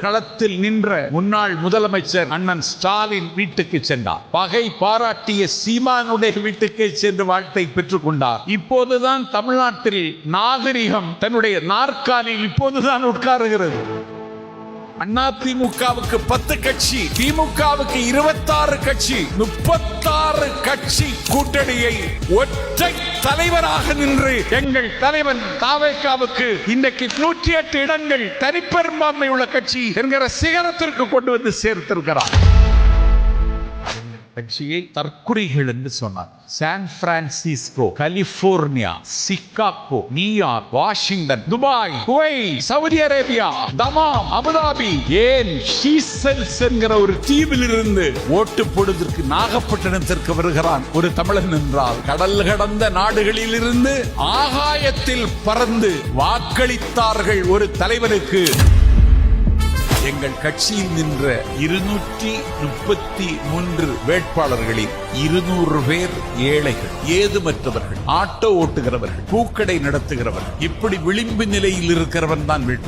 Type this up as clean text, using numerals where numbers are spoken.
களத்தில் நின்ற முன்னாள் முதலமைச்சர் அண்ணன் ஸ்டாலின் வீட்டுக்கு சென்றார். பகை பாராட்டிய சீமானுடைய வீட்டுக்கு சென்று வாழ்த்தை பெற்றுக் கொண்டார். இப்போதுதான் தமிழ்நாட்டில் நாகரிகம் தன்னுடைய நாற்காலில் இப்போதுதான் உட்காருகிறது. அதிமுகவுக்கு 10 கட்சி, திமுகவுக்கு 26 கட்சி, 36 கட்சி கூட்டணியை ஒற்றை தலைவராக நின்று எங்கள் தலைவன் தாவேகாவுக்கு இன்றைக்கு 108 இடங்கள் தனிப்பெரும்பான்மை உள்ள கட்சி என்கிற சிகரத்திற்கு கொண்டு வந்து சேர்த்திருக்கிறார். கட்சியை தற்குறிகள் என்று சொன்னார். San Francisco, California, Chicago, New York, Washington, Dubai, Kuwait, Saudi Arabia, Dammam, Abu Dhabi, ஏன் ஷீசெல்ஸ் என்கிற ஒரு தீவில் இருந்து ஓட்டு போடுவதற்கு நாகப்பட்டினத்திற்கு வருகிறான் ஒரு தமிழன் என்றால், கடல் கடந்த நாடுகளில் இருந்து ஆகாயத்தில் பறந்து வாக்களித்தார்கள் ஒரு தலைவனுக்கு. எங்கள் கட்சியில் நின்ற 233 வேட்பாளர்களில் 200 பேர் ஏழைகள், ஏதுமற்றவர்கள், ஆட்டோ ஓட்டுகிறவர்கள், பூக்கடை நடத்துகிறவர்கள், இப்படி விளிம்பு நிலையில் இருக்கிறவன் தான்